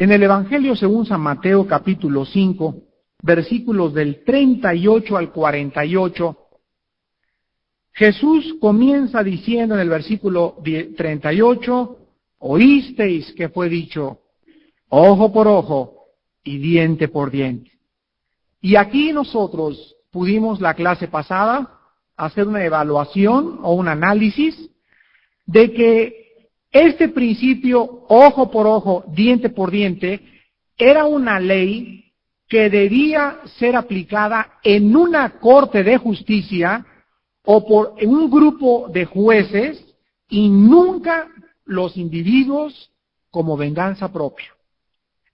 En el Evangelio según San Mateo capítulo 5, versículos del 38 al 48, Jesús comienza diciendo en el versículo 38, oísteis que fue dicho, ojo por ojo y diente por diente. Y aquí nosotros pudimos la clase pasada hacer una evaluación o un análisis de que este principio, ojo por ojo, diente por diente, era una ley que debía ser aplicada en una corte de justicia o por un grupo de jueces y nunca los individuos como venganza propia.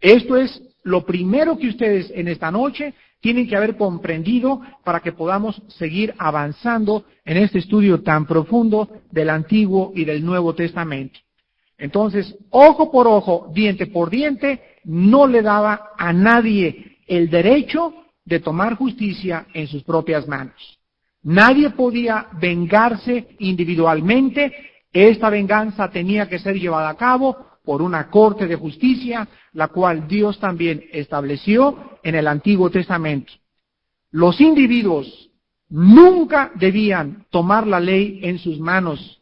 Esto es lo primero que ustedes en esta noche tienen que haber comprendido para que podamos seguir avanzando en este estudio tan profundo del Antiguo y del Nuevo Testamento. Entonces, ojo por ojo, diente por diente, no le daba a nadie el derecho de tomar justicia en sus propias manos. Nadie podía vengarse individualmente, esta venganza tenía que ser llevada a cabo por una corte de justicia, la cual Dios también estableció en el Antiguo Testamento. Los individuos nunca debían tomar la ley en sus manos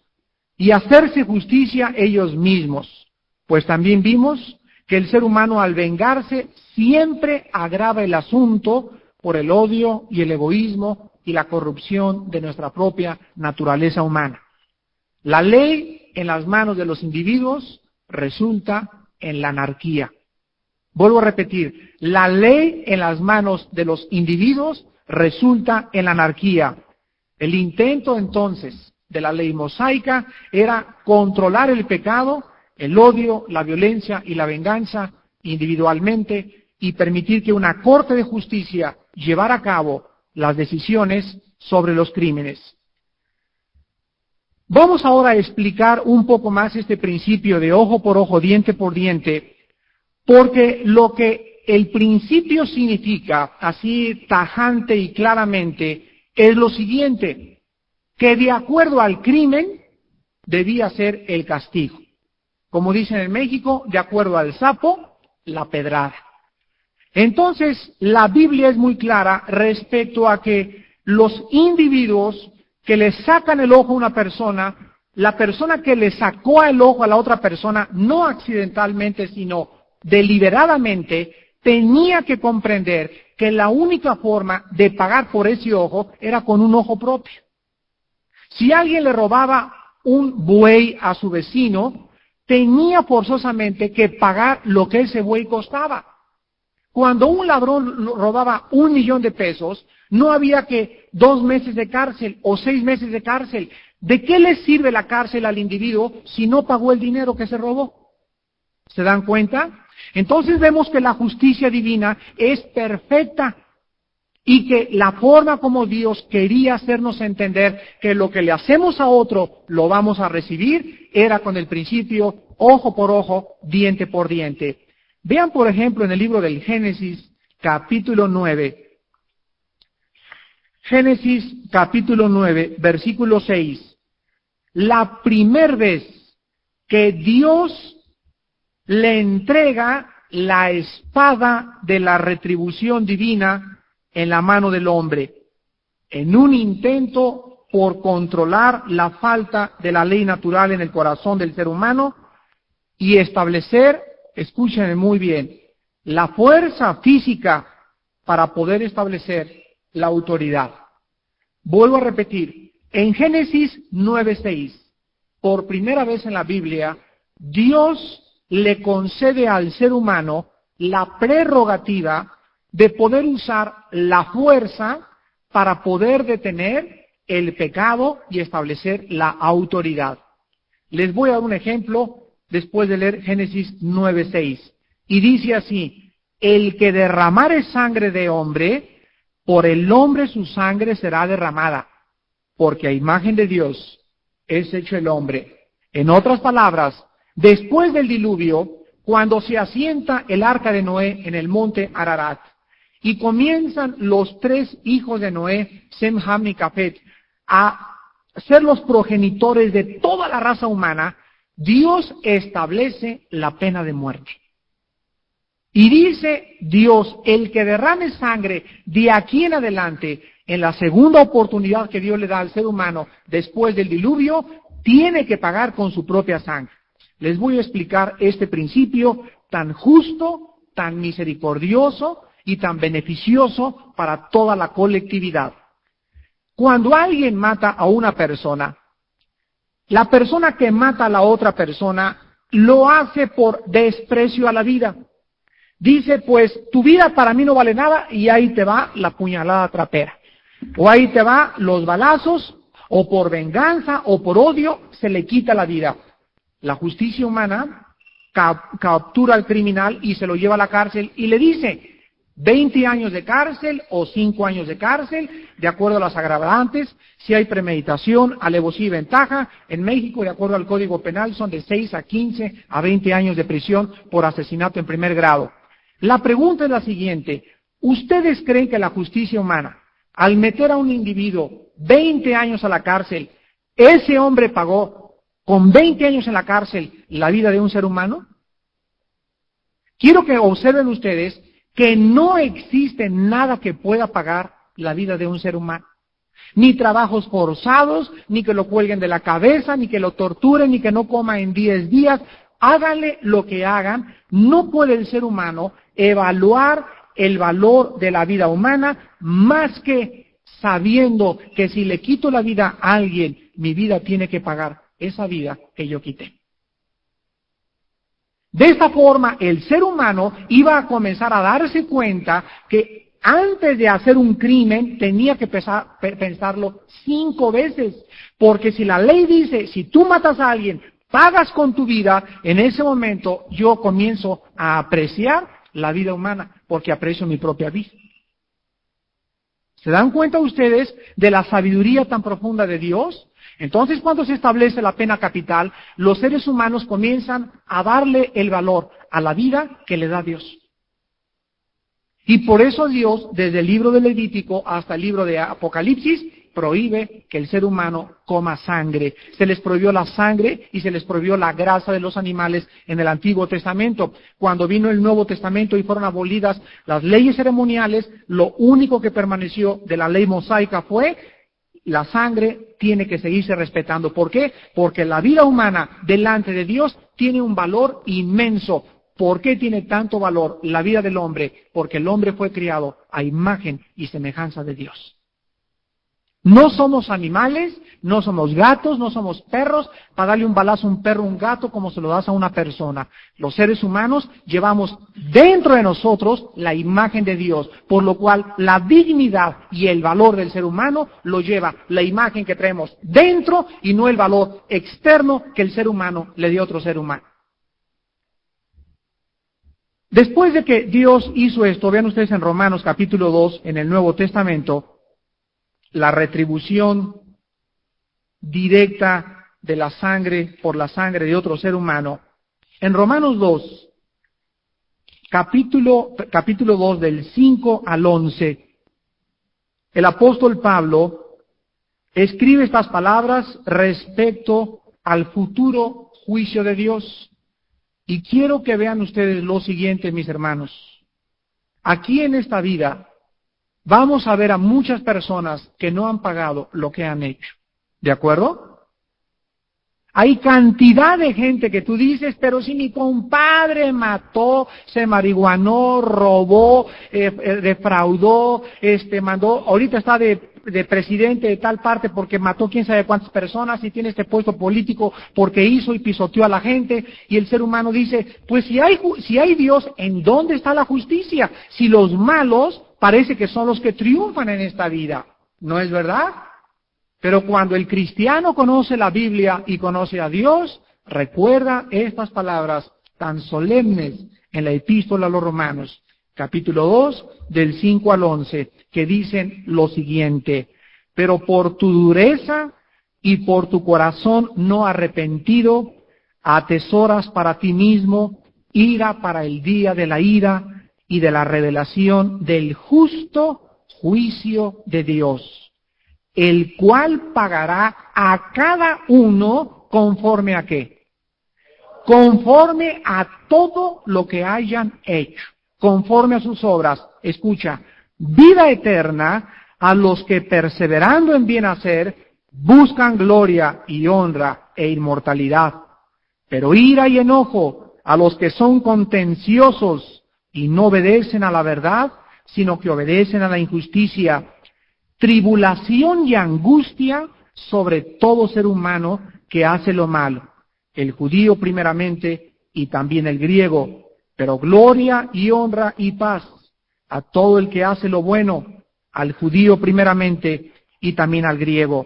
y hacerse justicia ellos mismos, pues también vimos que el ser humano al vengarse siempre agrava el asunto por el odio y el egoísmo y la corrupción de nuestra propia naturaleza humana. La ley en las manos de los individuos resulta en la anarquía. Vuelvo a repetir, la ley en las manos de los individuos resulta en la anarquía. El intento entonces de la ley mosaica era controlar el pecado, el odio, la violencia y la venganza individualmente y permitir que una corte de justicia llevara a cabo las decisiones sobre los crímenes. Vamos ahora a explicar un poco más este principio de ojo por ojo, diente por diente, porque lo que el principio significa, así tajante y claramente, es lo siguiente, que de acuerdo al crimen debía ser el castigo. Como dicen en México, de acuerdo al sapo, la pedrada. Entonces, la Biblia es muy clara respecto a que los individuos que le sacan el ojo a una persona, la persona que le sacó el ojo a la otra persona, no accidentalmente, sino deliberadamente, tenía que comprender que la única forma de pagar por ese ojo era con un ojo propio. Si alguien le robaba un buey a su vecino, tenía forzosamente que pagar lo que ese buey costaba. Cuando un ladrón robaba 1,000,000 de pesos, no había que 2 meses de cárcel o 6 meses de cárcel. ¿De qué le sirve la cárcel al individuo si no pagó el dinero que se robó? ¿Se dan cuenta? Entonces vemos que la justicia divina es perfecta y que la forma como Dios quería hacernos entender que lo que le hacemos a otro lo vamos a recibir era con el principio ojo por ojo, diente por diente. Vean, por ejemplo, en el libro del Génesis, capítulo 9. Génesis, capítulo 9, versículo 6. La primera vez que Dios le entrega la espada de la retribución divina en la mano del hombre, en un intento por controlar la falta de la ley natural en el corazón del ser humano y establecer, escúchenme muy bien, la fuerza física para poder establecer la autoridad. Vuelvo a repetir, en Génesis 9:6, por primera vez en la Biblia, Dios le concede al ser humano la prerrogativa de poder usar la fuerza para poder detener el pecado y establecer la autoridad. Les voy a dar un ejemplo después de leer Génesis 9:6. Y dice así, el que derramare sangre de hombre, por el hombre su sangre será derramada, porque a imagen de Dios es hecho el hombre. En otras palabras, después del diluvio, cuando se asienta el arca de Noé en el monte Ararat, y comienzan los 3 hijos de Noé, Sem, Ham y Jafet, a ser los progenitores de toda la raza humana, Dios establece la pena de muerte. Y dice Dios, el que derrame sangre de aquí en adelante, en la segunda oportunidad que Dios le da al ser humano después del diluvio, tiene que pagar con su propia sangre. Les voy a explicar este principio tan justo, tan misericordioso y tan beneficioso para toda la colectividad. Cuando alguien mata a una persona, la persona que mata a la otra persona lo hace por desprecio a la vida. Dice, pues, tu vida para mí no vale nada y ahí te va la puñalada trapera. O ahí te va los balazos, o por venganza, o por odio, se le quita la vida. La justicia humana captura al criminal y se lo lleva a la cárcel y le dice 20 años de cárcel o 5 años de cárcel, de acuerdo a las agravantes. Si hay premeditación, alevosía y ventaja, en México, de acuerdo al Código Penal, son de 6 a 15 a 20 años de prisión por asesinato en primer grado. La pregunta es la siguiente: ¿ustedes creen que la justicia humana, al meter a un individuo 20 años a la cárcel, ese hombre pagó con 20 años en la cárcel la vida de un ser humano? Quiero que observen ustedes que no existe nada que pueda pagar la vida de un ser humano. Ni trabajos forzados, ni que lo cuelguen de la cabeza, ni que lo torturen, ni que no coma en 10 días. Háganle lo que hagan, no puede el ser humano evaluar el valor de la vida humana más que sabiendo que si le quito la vida a alguien, mi vida tiene que pagar esa vida que yo quité. De esta forma, el ser humano iba a comenzar a darse cuenta que antes de hacer un crimen tenía que pensarlo 5 veces, porque si la ley dice, si tú matas a alguien, pagas con tu vida, en ese momento yo comienzo a apreciar la vida humana, porque aprecio mi propia vida. ¿Se dan cuenta ustedes de la sabiduría tan profunda de Dios? Entonces, cuando se establece la pena capital, los seres humanos comienzan a darle el valor a la vida que le da Dios. Y por eso Dios, desde el libro de Levítico hasta el libro de Apocalipsis, prohíbe que el ser humano coma sangre. Se les prohibió la sangre y se les prohibió la grasa de los animales en el Antiguo Testamento. Cuando vino el Nuevo Testamento y fueron abolidas las leyes ceremoniales, lo único que permaneció de la ley mosaica fue la sangre tiene que seguirse respetando. ¿Por qué? Porque la vida humana delante de Dios tiene un valor inmenso. ¿Por qué tiene tanto valor la vida del hombre? Porque el hombre fue criado a imagen y semejanza de Dios. No somos animales, no somos gatos, no somos perros, para darle un balazo a un perro o un gato como se lo das a una persona. Los seres humanos llevamos dentro de nosotros la imagen de Dios, por lo cual la dignidad y el valor del ser humano lo lleva la imagen que traemos dentro y no el valor externo que el ser humano le dio a otro ser humano. Después de que Dios hizo esto, vean ustedes en Romanos capítulo 2, en el Nuevo Testamento, la retribución directa de la sangre por la sangre de otro ser humano. En Romanos 2, capítulo 2 del 5 al 11, el apóstol Pablo escribe estas palabras respecto al futuro juicio de Dios. Y quiero que vean ustedes lo siguiente, mis hermanos. Aquí en esta vida vamos a ver a muchas personas que no han pagado lo que han hecho. ¿De acuerdo? Hay cantidad de gente que tú dices, pero si mi compadre mató, se marihuanó, robó, defraudó, mandó, ahorita está de presidente de tal parte porque mató quién sabe cuántas personas y tiene este puesto político porque hizo y pisoteó a la gente, y el ser humano dice, pues si hay Dios, ¿en dónde está la justicia? Si los malos parece que son los que triunfan en esta vida, ¿no es verdad? Pero cuando el cristiano conoce la Biblia y conoce a Dios, recuerda estas palabras tan solemnes en la epístola a los Romanos, capítulo 2, del 5 al 11, que dicen lo siguiente: pero por tu dureza y por tu corazón no arrepentido, atesoras para ti mismo ira para el día de la ira y de la revelación del justo juicio de Dios, el cual pagará a cada uno conforme a qué. Conforme a todo lo que hayan hecho. conforme a sus obras, escucha, vida eterna a los que perseverando en bien hacer, buscan gloria y honra e inmortalidad. Pero ira y enojo a los que son contenciosos y no obedecen a la verdad, sino que obedecen a la injusticia. Tribulación y angustia sobre todo ser humano que hace lo malo, el judío primeramente y también el griego, pero gloria y honra y paz a todo el que hace lo bueno, al judío primeramente y también al griego,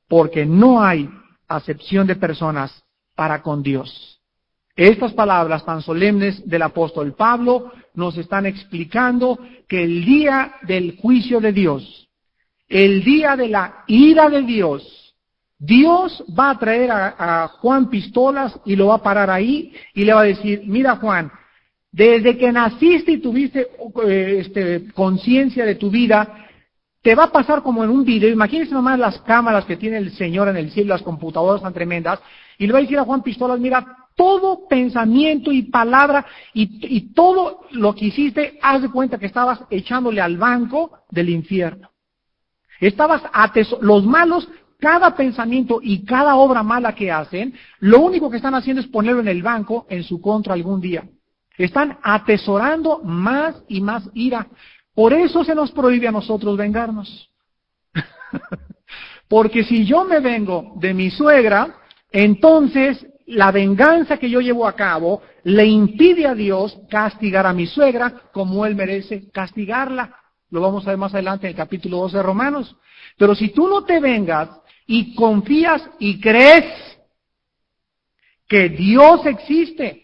porque no hay acepción de personas para con Dios. Estas palabras tan solemnes del apóstol Pablo nos están explicando que el día del juicio de Dios, el día de la ira de Dios, Dios va a traer a Juan Pistolas y lo va a parar ahí y le va a decir, mira Juan, desde que naciste y tuviste conciencia de tu vida, te va a pasar como en un video. Imagínense nomás las cámaras que tiene el Señor en el cielo, las computadoras tan tremendas, y le va a decir a Juan Pistolas, mira, todo pensamiento y palabra y todo lo que hiciste, haz de cuenta que estabas echándole al banco del infierno. Estabas los malos, cada pensamiento y cada obra mala que hacen, lo único que están haciendo es ponerlo en el banco en su contra algún día. Están atesorando más y más ira. Por eso se nos prohíbe a nosotros vengarnos. Porque si yo me vengo de mi suegra, entonces la venganza que yo llevo a cabo le impide a Dios castigar a mi suegra como Él merece castigarla. Lo vamos a ver más adelante en el capítulo 12 de Romanos. Pero si tú no te vengas y confías y crees que Dios existe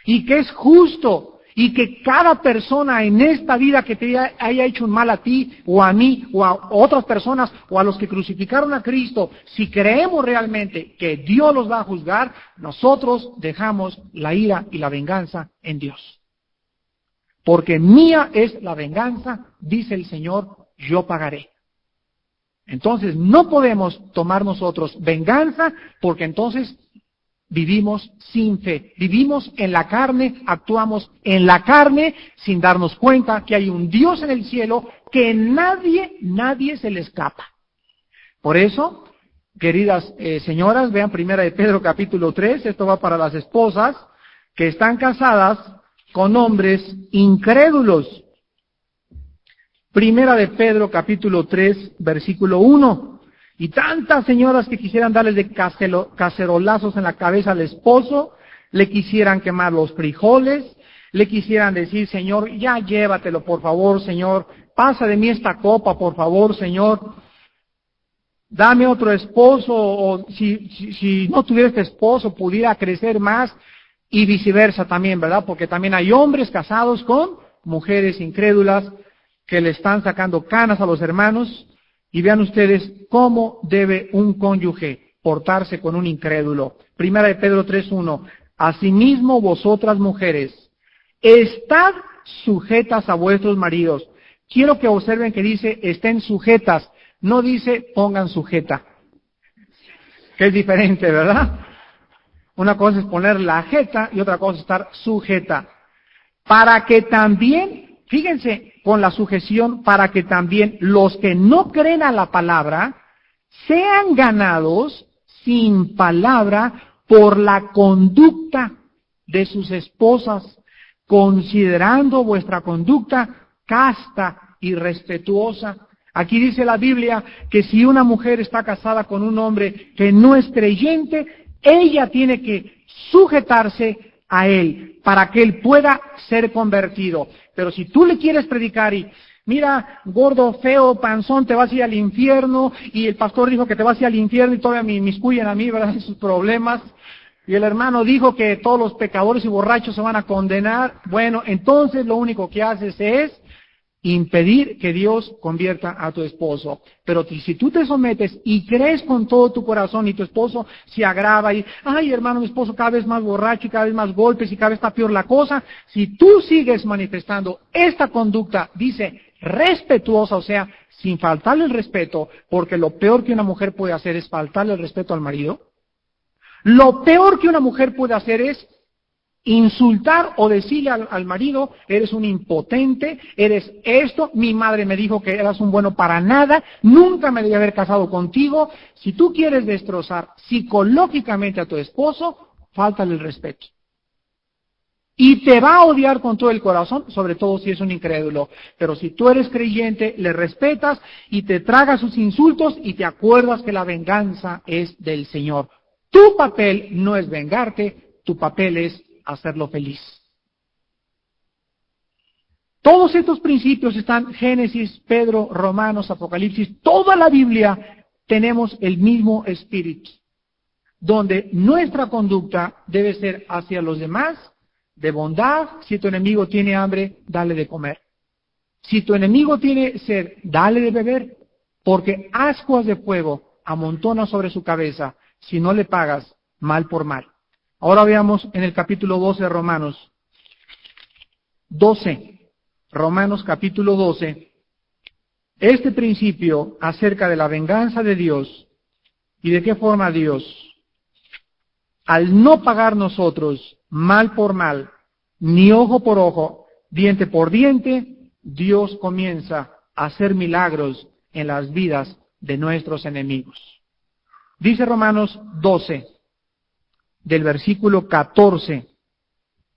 y que es justo y que cada persona en esta vida que te haya hecho un mal a ti o a mí o a otras personas o a los que crucificaron a Cristo, si creemos realmente que Dios los va a juzgar, nosotros dejamos la ira y la venganza en Dios. Porque mía es la venganza, dice el Señor, yo pagaré. Entonces no podemos tomar nosotros venganza porque entonces vivimos sin fe, vivimos en la carne, actuamos en la carne sin darnos cuenta que hay un Dios en el cielo que nadie se le escapa. Por eso, queridas señoras, vean Primera de Pedro capítulo 3, esto va para las esposas que están casadas con hombres incrédulos. Primera de Pedro capítulo 3, versículo 1. Y tantas señoras que quisieran darles de cacerolazos en la cabeza al esposo, le quisieran quemar los frijoles, le quisieran decir, Señor, ya llévatelo, por favor, Señor, pasa de mí esta copa, por favor, Señor, dame otro esposo, o si no tuviera este esposo, pudiera crecer más, y viceversa también, ¿verdad? Porque también hay hombres casados con mujeres incrédulas que le están sacando canas a los hermanos. Y vean ustedes cómo debe un cónyuge portarse con un incrédulo. Primera de Pedro 3:1. Asimismo vosotras mujeres, estad sujetas a vuestros maridos. Quiero que observen que dice estén sujetas, no dice pongan sujeta. Que es diferente, ¿verdad? Una cosa es poner la jeta y otra cosa es estar sujeta. Para que también, fíjense, con la sujeción, para que también los que no creen a la palabra sean ganados sin palabra por la conducta de sus esposas, considerando vuestra conducta casta y respetuosa. Aquí dice la Biblia que si una mujer está casada con un hombre que no es creyente, ella tiene que sujetarse a él para que él pueda ser convertido. Pero si tú le quieres predicar y mira, gordo, feo, panzón, te vas a ir al infierno, y el pastor dijo que te vas a ir al infierno y todavía me inmiscuyen a mí, ¿verdad?, en sus problemas, y el hermano dijo que todos los pecadores y borrachos se van a condenar, bueno, entonces lo único que haces es impedir que Dios convierta a tu esposo. Pero si tú te sometes y crees con todo tu corazón y tu esposo se agrava y, ay hermano, mi esposo cada vez más borracho y cada vez más golpes y cada vez está peor la cosa, si tú sigues manifestando esta conducta, dice, respetuosa, o sea, sin faltarle el respeto, porque lo peor que una mujer puede hacer es faltarle el respeto al marido, lo peor que una mujer puede hacer es Insultar o decirle al marido, eres un impotente, eres esto, mi madre me dijo que eras un bueno para nada, nunca me debí haber casado contigo. Si tú quieres destrozar psicológicamente a tu esposo, fáltale el respeto. Y te va a odiar con todo el corazón, sobre todo si es un incrédulo. Pero si tú eres creyente, le respetas y te tragas sus insultos y te acuerdas que la venganza es del Señor. Tu papel no es vengarte, tu papel es hacerlo feliz. Todos estos principios están Génesis, Pedro, Romanos, Apocalipsis, toda la Biblia tenemos el mismo espíritu, donde nuestra conducta debe ser hacia los demás, de bondad. Si tu enemigo tiene hambre, dale de comer. Si tu enemigo tiene sed, dale de beber, porque ascuas de fuego amontona sobre su cabeza si no le pagas mal por mal. Ahora veamos en el capítulo 12 de Romanos. 12. Romanos capítulo 12. Este principio acerca de la venganza de Dios y de qué forma Dios, al no pagar nosotros mal por mal, ni ojo por ojo, diente por diente, Dios comienza a hacer milagros en las vidas de nuestros enemigos. Dice Romanos 12, del versículo 14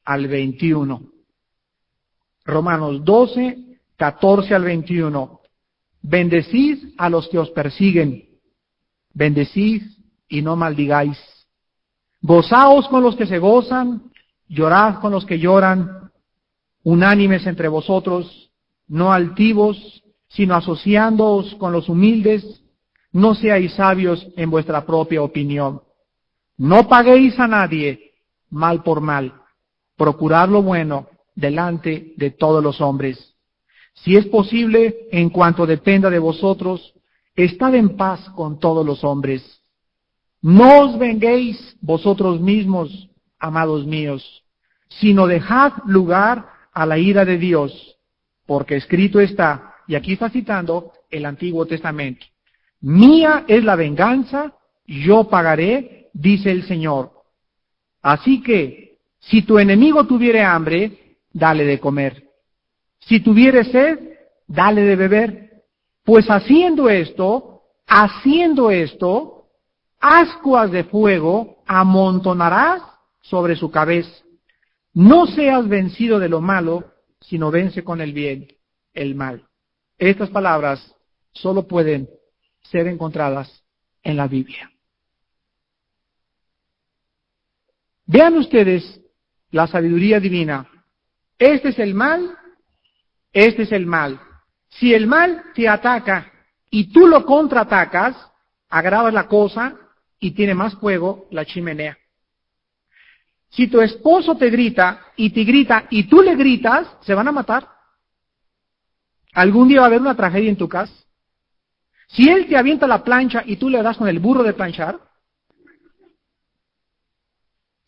al 21. Romanos 12, 14 al 21. Bendecid a los que os persiguen, bendecid y no maldigáis. Gozaos con los que se gozan, llorad con los que lloran, unánimes entre vosotros, no altivos, sino asociándoos con los humildes, no seáis sabios en vuestra propia opinión. No paguéis a nadie mal por mal, procurad lo bueno delante de todos los hombres. Si es posible, en cuanto dependa de vosotros, estad en paz con todos los hombres. No os venguéis vosotros mismos, amados míos, sino dejad lugar a la ira de Dios, porque escrito está, y aquí está citando el Antiguo Testamento: mía es la venganza, yo pagaré, dice el Señor. Así que, si tu enemigo tuviere hambre, dale de comer. Si tuviere sed, dale de beber. Pues haciendo esto, ascuas de fuego amontonarás sobre su cabeza. No seas vencido de lo malo, sino vence con el bien el mal. Estas palabras solo pueden ser encontradas en la Biblia. Vean ustedes la sabiduría divina. Este es el mal, este es el mal. Si el mal te ataca y tú lo contraatacas, agravas la cosa y tiene más fuego la chimenea. Si tu esposo te grita y tú le gritas, se van a matar. Algún día va a haber una tragedia en tu casa. Si él te avienta la plancha y tú le das con el burro de planchar,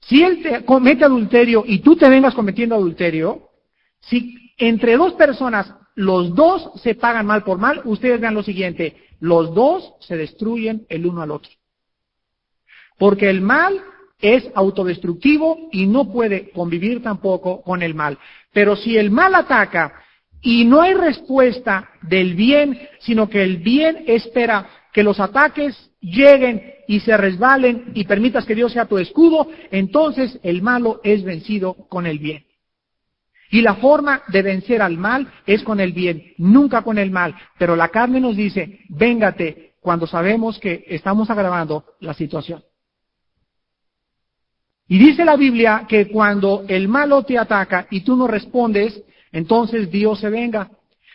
si él te comete adulterio y tú te vengas cometiendo adulterio, si entre dos personas los dos se pagan mal por mal, ustedes vean lo siguiente: los dos se destruyen el uno al otro. Porque el mal es autodestructivo y no puede convivir tampoco con el mal. Pero si el mal ataca y no hay respuesta del bien, sino que el bien espera que los ataques lleguen y se resbalen y permitas que Dios sea tu escudo, entonces el malo es vencido con el bien. Y la forma de vencer al mal es con el bien, nunca con el mal. Pero la carne nos dice, véngate, cuando sabemos que estamos agravando la situación. Y dice la Biblia que cuando el malo te ataca y tú no respondes, entonces Dios se venga.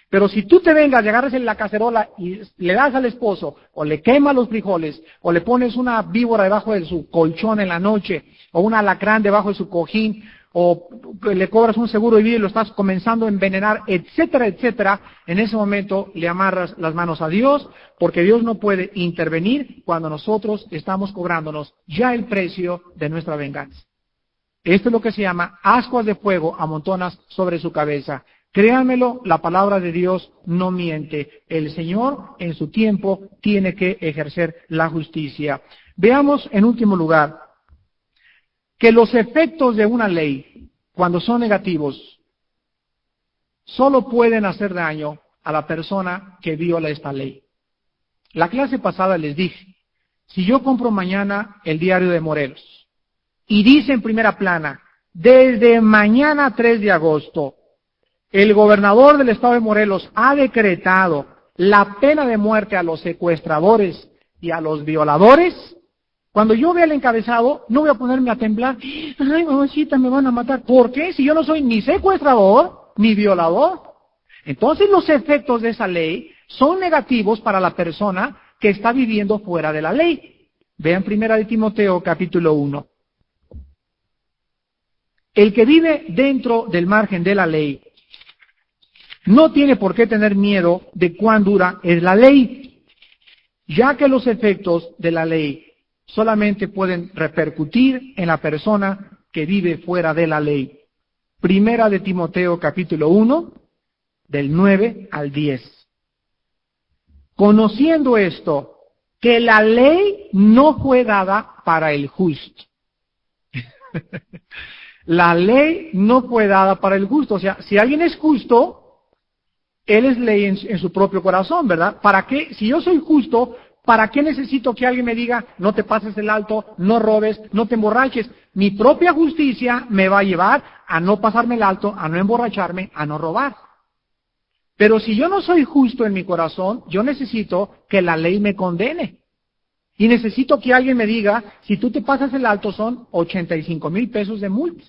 Pero si tú te vengas y agarras en la cacerola y le das al esposo, o le quemas los frijoles, o le pones una víbora debajo de su colchón en la noche, o un alacrán debajo de su cojín, o le cobras un seguro de vida y lo estás comenzando a envenenar, etcétera, etcétera, en ese momento le amarras las manos a Dios, porque Dios no puede intervenir cuando nosotros estamos cobrándonos ya el precio de nuestra venganza. Esto es lo que se llama ascuas de fuego amontonas sobre su cabeza. Créanmelo, la palabra de Dios no miente. El Señor en su tiempo tiene que ejercer la justicia. Veamos en último lugar que los efectos de una ley cuando son negativos, solo pueden hacer daño a la persona que viola esta ley. La clase pasada les dije, si yo compro mañana el diario de Morelos y dice en primera plana, desde mañana 3 de agosto, el gobernador del estado de Morelos ha decretado la pena de muerte a los secuestradores y a los violadores, cuando yo vea el encabezado, no voy a ponerme a temblar. Ay, mamacita, me van a matar. ¿Por qué? Si yo no soy ni secuestrador, ni violador. Entonces los efectos de esa ley son negativos para la persona que está viviendo fuera de la ley. Vean 1 Timoteo capítulo 1. El que vive dentro del margen de la ley no tiene por qué tener miedo de cuán dura es la ley, ya que los efectos de la ley solamente pueden repercutir en la persona que vive fuera de la ley. 1 Timoteo capítulo 1, del 9 al 10. Conociendo esto, que la ley no fue dada para el justo. La ley no fue dada para el justo. O sea, si alguien es justo, él es ley en su propio corazón, ¿verdad? ¿Para qué? Si yo soy justo, ¿para qué necesito que alguien me diga, no te pases el alto, no robes, no te emborraches? Mi propia justicia me va a llevar a no pasarme el alto, a no emborracharme, a no robar. Pero si yo no soy justo en mi corazón, yo necesito que la ley me condene. Y necesito que alguien me diga, si tú te pasas el alto son 85,000 pesos de multa.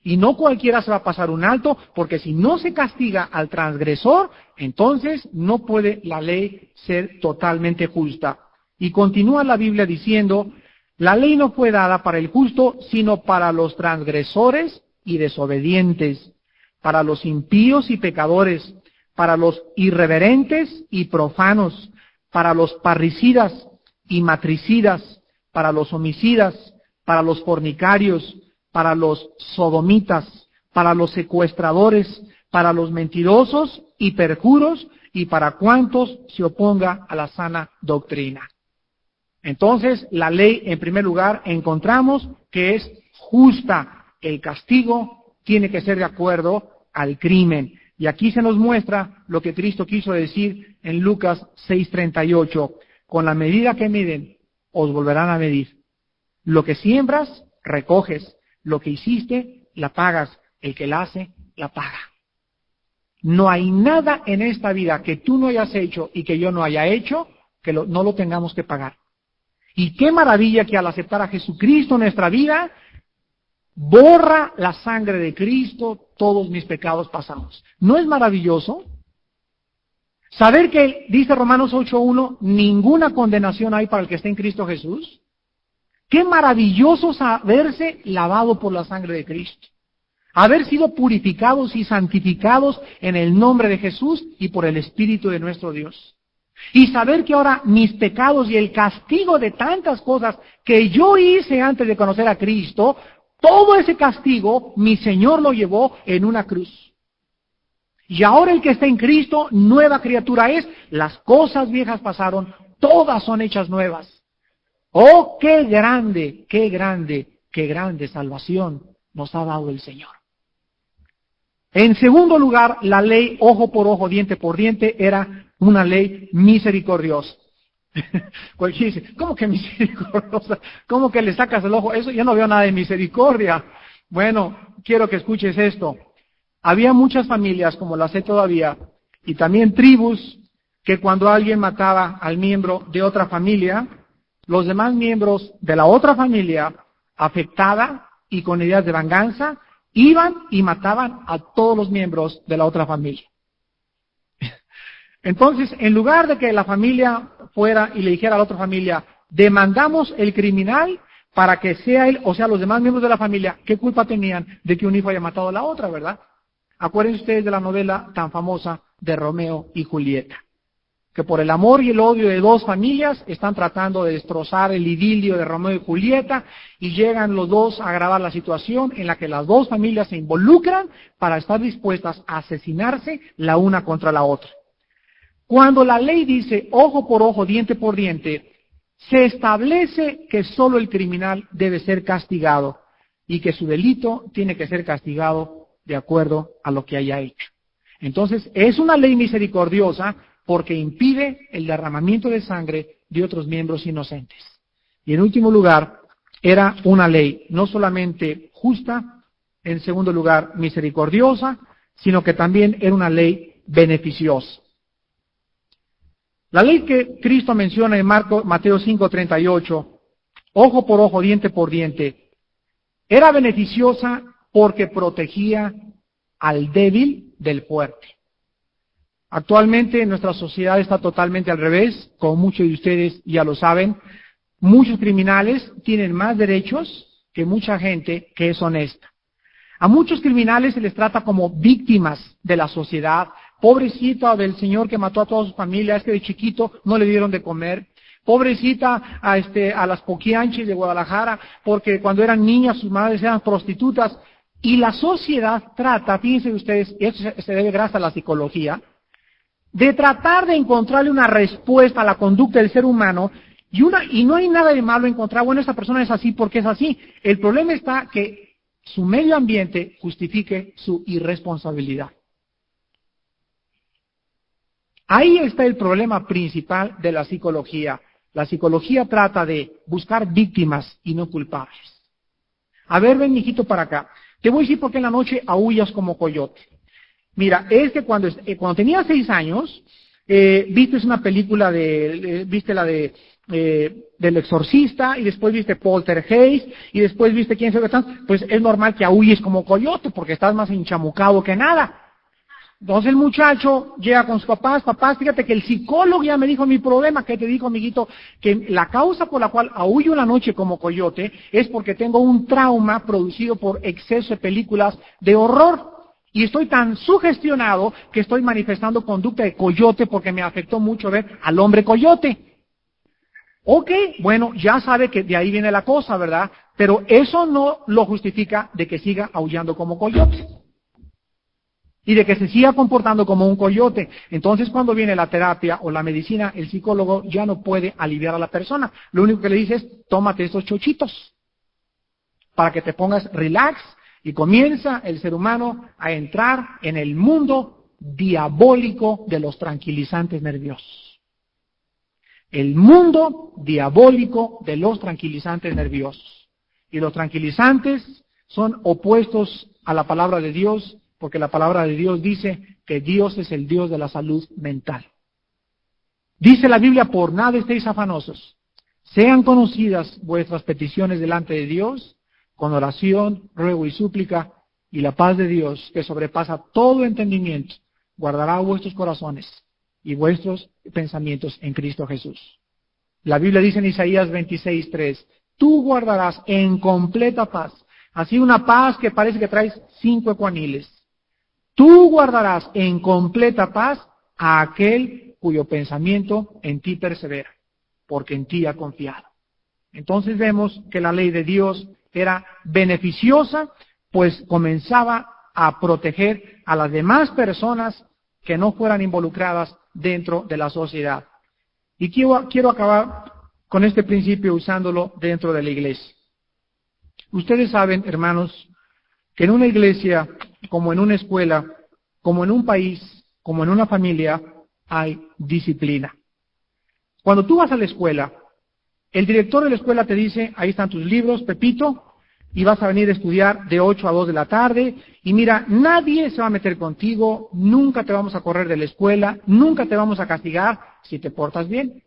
Y no cualquiera se va a pasar un alto, porque si no se castiga al transgresor, entonces no puede la ley ser totalmente justa. Y continúa la Biblia diciendo, la ley no fue dada para el justo, sino para los transgresores y desobedientes, para los impíos y pecadores, para los irreverentes y profanos, para los parricidas y matricidas, para los homicidas, para los fornicarios, para los sodomitas, para los secuestradores, para los mentirosos y perjuros, y para cuantos se oponga a la sana doctrina. Entonces, la ley, en primer lugar, encontramos que es justa. El castigo tiene que ser de acuerdo al crimen. Y aquí se nos muestra lo que Cristo quiso decir en Lucas 6:38. Con la medida que miden, os volverán a medir. Lo que siembras, recoges. Lo que hiciste, la pagas. El que la hace, la paga. No hay nada en esta vida que tú no hayas hecho y que yo no haya hecho que no lo tengamos que pagar. Y qué maravilla que al aceptar a Jesucristo en nuestra vida, borra la sangre de Cristo todos mis pecados pasados. ¿No es maravilloso? Saber que, dice Romanos 8:1, ninguna condenación hay para el que está en Cristo Jesús. Qué maravilloso saberse lavado por la sangre de Cristo. Haber sido purificados y santificados en el nombre de Jesús y por el Espíritu de nuestro Dios. Y saber que ahora mis pecados y el castigo de tantas cosas que yo hice antes de conocer a Cristo, todo ese castigo mi Señor lo llevó en una cruz. Y ahora el que está en Cristo, nueva criatura es, las cosas viejas pasaron, todas son hechas nuevas. ¡Oh, qué grande, qué grande, qué grande salvación nos ha dado el Señor! En segundo lugar, la ley ojo por ojo, diente por diente, era una ley misericordiosa. Cualquiera dice, ¿cómo que misericordiosa? ¿Cómo que le sacas el ojo? Eso yo no veo nada de misericordia. Bueno, quiero que escuches esto. Había muchas familias, como las sé todavía, y también tribus, que cuando alguien mataba al miembro de otra familia, los demás miembros de la otra familia, afectada y con ideas de venganza, iban y mataban a todos los miembros de la otra familia. Entonces, en lugar de que la familia fuera y le dijera a la otra familia, demandamos el criminal para que sea él, o sea, los demás miembros de la familia, ¿qué culpa tenían de que un hijo haya matado a la otra, verdad? Acuérdense ustedes de la novela tan famosa de Romeo y Julieta, que por el amor y el odio de dos familias están tratando de destrozar el idilio de Romeo y Julieta y llegan los dos a agravar la situación en la que las dos familias se involucran para estar dispuestas a asesinarse la una contra la otra. Cuando la ley dice ojo por ojo, diente por diente, se establece que solo el criminal debe ser castigado. y que su delito tiene que ser castigado de acuerdo a lo que haya hecho. Entonces, es una ley misericordiosa porque impide el derramamiento de sangre de otros miembros inocentes. Y en último lugar, era una ley no solamente justa, en segundo lugar, misericordiosa, sino que también era una ley beneficiosa. La ley que Cristo menciona en Mateo 5:38, ojo por ojo, diente por diente, era beneficiosa porque protegía al débil del fuerte. Actualmente nuestra sociedad está totalmente al revés, como muchos de ustedes ya lo saben. Muchos criminales tienen más derechos que mucha gente que es honesta. A muchos criminales se les trata como víctimas de la sociedad. Pobrecita del señor que mató a toda su familia, es que de chiquito no le dieron de comer. Pobrecita a las poquianchis de Guadalajara, porque cuando eran niñas sus madres eran prostitutas. Y la sociedad trata, fíjense ustedes, y esto se debe gracias a la psicología, de tratar de encontrarle una respuesta a la conducta del ser humano, y no hay nada de malo encontrar, bueno, esta persona es así porque es así. El problema está que su medio ambiente justifique su irresponsabilidad. Ahí está el problema principal de la psicología. La psicología trata de buscar víctimas y no culpables. A ver, ven, mijito, para acá. Te voy a decir por qué en la noche aúllas como coyote. Mira, es que cuando tenías 6 años, viste una película viste la del Exorcista, y después viste Poltergeist, y después viste quién sabe tanto, pues es normal que aúlles como coyote, porque estás más enchamucado que nada. Entonces el muchacho llega con sus papás, fíjate que el psicólogo ya me dijo mi problema. ¿Qué te dijo, amiguito? Que la causa por la cual aúllo en la noche como coyote es porque tengo un trauma producido por exceso de películas de horror. Y estoy tan sugestionado que estoy manifestando conducta de coyote porque me afectó mucho ver al hombre coyote. Ok, bueno, ya sabe que de ahí viene la cosa, ¿verdad? Pero eso no lo justifica de que siga aullando como coyote. Y de que se siga comportando como un coyote. Entonces, cuando viene la terapia o la medicina, el psicólogo ya no puede aliviar a la persona. Lo único que le dice es, tómate estos chochitos para que te pongas relax, y comienza el ser humano a entrar en el mundo diabólico de los tranquilizantes nerviosos. El mundo diabólico de los tranquilizantes nerviosos. Y los tranquilizantes son opuestos a la palabra de Dios, porque la palabra de Dios dice que Dios es el Dios de la salud mental. Dice la Biblia, por nada estéis afanosos, sean conocidas vuestras peticiones delante de Dios, con oración, ruego y súplica, y la paz de Dios, que sobrepasa todo entendimiento, guardará vuestros corazones y vuestros pensamientos en Cristo Jesús. La Biblia dice en Isaías 26:3, tú guardarás en completa paz, así una paz que parece que traes 5 ecuaniles. Tú guardarás en completa paz a aquel cuyo pensamiento en ti persevera, porque en ti ha confiado. Entonces vemos que la ley de Dios era beneficiosa, pues comenzaba a proteger a las demás personas que no fueran involucradas dentro de la sociedad. Y quiero acabar con este principio usándolo dentro de la iglesia. Ustedes saben, hermanos, que en una iglesia, como en una escuela, como en un país, como en una familia, hay disciplina. Cuando tú vas a la escuela, el director de la escuela te dice, ahí están tus libros, Pepito, y vas a venir a estudiar de 8 a 2 de la tarde, y mira, nadie se va a meter contigo, nunca te vamos a correr de la escuela, nunca te vamos a castigar si te portas bien.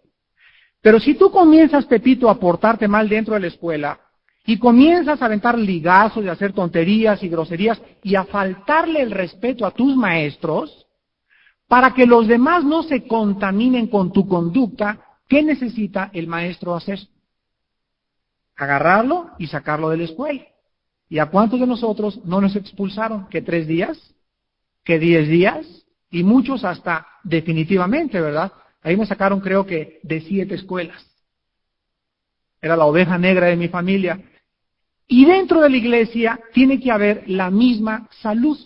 Pero si tú comienzas, Pepito, a portarte mal dentro de la escuela, y comienzas a aventar ligazos, y a hacer tonterías y groserías, y a faltarle el respeto a tus maestros, para que los demás no se contaminen con tu conducta, ¿qué necesita el maestro hacer? Agarrarlo y sacarlo de la escuela. ¿Y a cuántos de nosotros no nos expulsaron? ¿Que 3 días? ¿Que 10 días? Y muchos hasta definitivamente, ¿verdad? Ahí me sacaron, creo que, de 7 escuelas. Era la oveja negra de mi familia. Y dentro de la iglesia tiene que haber la misma salud.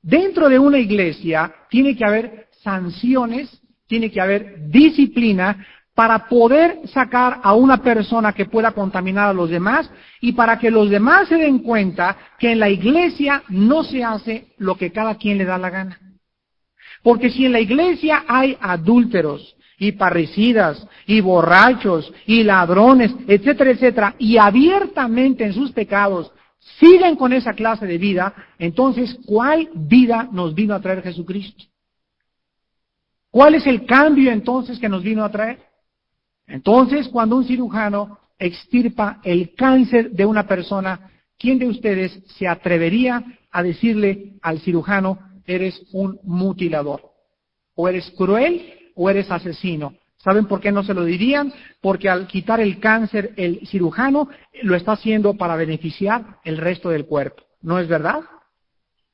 Dentro de una iglesia tiene que haber sanciones, tiene que haber disciplina, para poder sacar a una persona que pueda contaminar a los demás y para que los demás se den cuenta que en la iglesia no se hace lo que cada quien le da la gana. Porque si en la iglesia hay adúlteros y parricidas y borrachos y ladrones, etcétera, etcétera, y abiertamente en sus pecados siguen con esa clase de vida, entonces, ¿cuál vida nos vino a traer Jesucristo? ¿Cuál es el cambio entonces que nos vino a traer? Entonces, cuando un cirujano extirpa el cáncer de una persona, ¿quién de ustedes se atrevería a decirle al cirujano, eres un mutilador? O eres cruel o eres asesino. ¿Saben por qué no se lo dirían? Porque al quitar el cáncer, el cirujano lo está haciendo para beneficiar el resto del cuerpo. ¿No es verdad?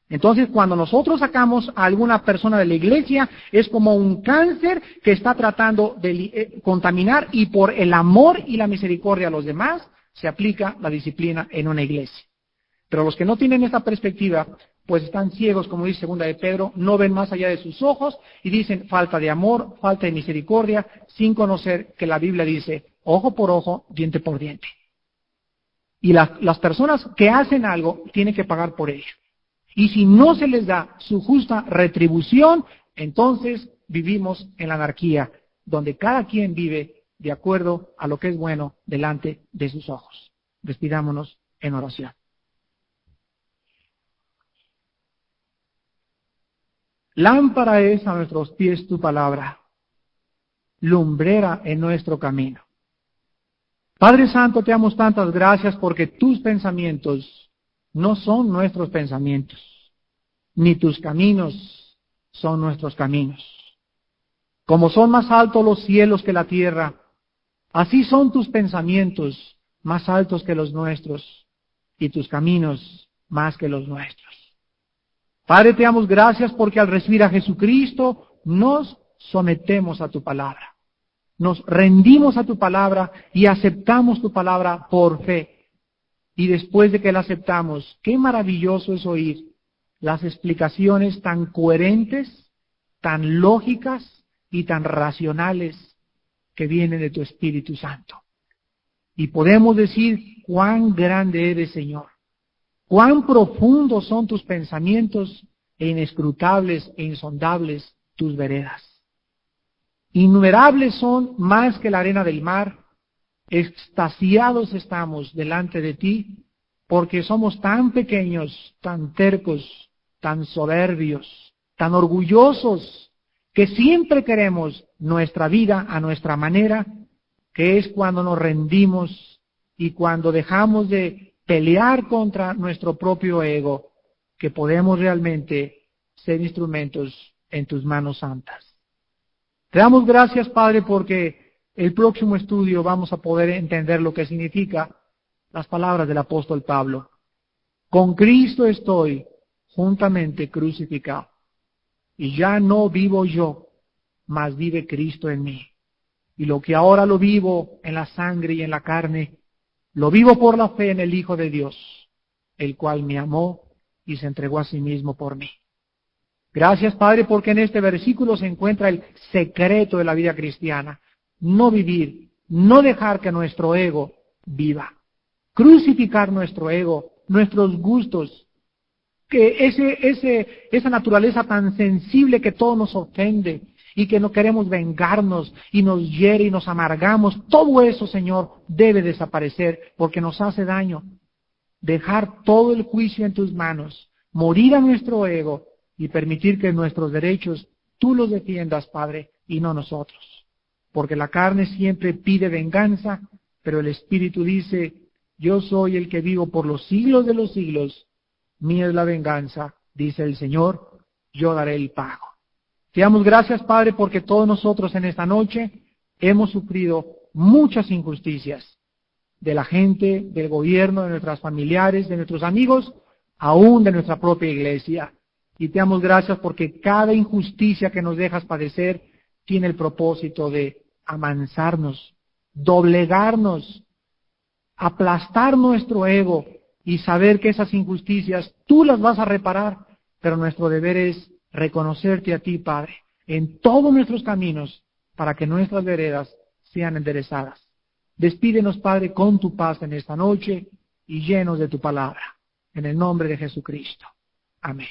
Entonces, cuando nosotros sacamos a alguna persona de la iglesia, es como un cáncer que está tratando de contaminar, y por el amor y la misericordia a los demás, se aplica la disciplina en una iglesia. Pero los que no tienen esta perspectiva, pues están ciegos, como dice 2 de Pedro, no ven más allá de sus ojos y dicen falta de amor, falta de misericordia, sin conocer que la Biblia dice ojo por ojo, diente por diente. Y las personas que hacen algo tienen que pagar por ello. Y si no se les da su justa retribución, entonces vivimos en la anarquía, donde cada quien vive de acuerdo a lo que es bueno delante de sus ojos. Despidámonos en oración. Lámpara es a nuestros pies tu palabra, lumbrera en nuestro camino. Padre Santo, te damos tantas gracias porque tus pensamientos no son nuestros pensamientos, ni tus caminos son nuestros caminos. Como son más altos los cielos que la tierra, así son tus pensamientos más altos que los nuestros, y tus caminos más que los nuestros. Padre, te damos gracias porque al recibir a Jesucristo nos sometemos a tu palabra. Nos rendimos a tu palabra y aceptamos tu palabra por fe. Y después de que la aceptamos, qué maravilloso es oír las explicaciones tan coherentes, tan lógicas y tan racionales que vienen de tu Espíritu Santo. Y podemos decir cuán grande eres, Señor. Cuán profundos son tus pensamientos e inescrutables e insondables tus veredas. Innumerables son más que la arena del mar. Extasiados estamos delante de ti, porque somos tan pequeños, tan tercos, tan soberbios, tan orgullosos, que siempre queremos nuestra vida a nuestra manera, que es cuando nos rendimos y cuando dejamos de pelear contra nuestro propio ego, que podemos realmente ser instrumentos en tus manos santas. Te damos gracias, Padre, porque el próximo estudio vamos a poder entender lo que significa las palabras del apóstol Pablo. Con Cristo estoy juntamente crucificado, y ya no vivo yo, mas vive Cristo en mí. Y lo que ahora lo vivo en la sangre y en la carne, lo vivo por la fe en el Hijo de Dios, el cual me amó y se entregó a sí mismo por mí. Gracias, Padre, porque en este versículo se encuentra el secreto de la vida cristiana. No vivir, no dejar que nuestro ego viva. Crucificar nuestro ego, nuestros gustos, que esa naturaleza tan sensible que todo nos ofende y que no queremos vengarnos y nos hiere y nos amargamos, todo eso, Señor, debe desaparecer porque nos hace daño. Dejar todo el juicio en tus manos, morir a nuestro ego y permitir que nuestros derechos tú los defiendas, Padre, y no nosotros. Porque la carne siempre pide venganza, pero el Espíritu dice, yo soy el que vivo por los siglos de los siglos, mía es la venganza, dice el Señor, yo daré el pago. Te damos gracias, Padre, porque todos nosotros en esta noche hemos sufrido muchas injusticias de la gente, del gobierno, de nuestras familiares, de nuestros amigos, aún de nuestra propia iglesia. Y te damos gracias porque cada injusticia que nos dejas padecer tiene el propósito de amansarnos, doblegarnos, aplastar nuestro ego y saber que esas injusticias tú las vas a reparar, pero nuestro deber es reconocerte a ti, Padre, en todos nuestros caminos, para que nuestras veredas sean enderezadas. Despídenos, Padre, con tu paz en esta noche y llenos de tu palabra. En el nombre de Jesucristo. Amén.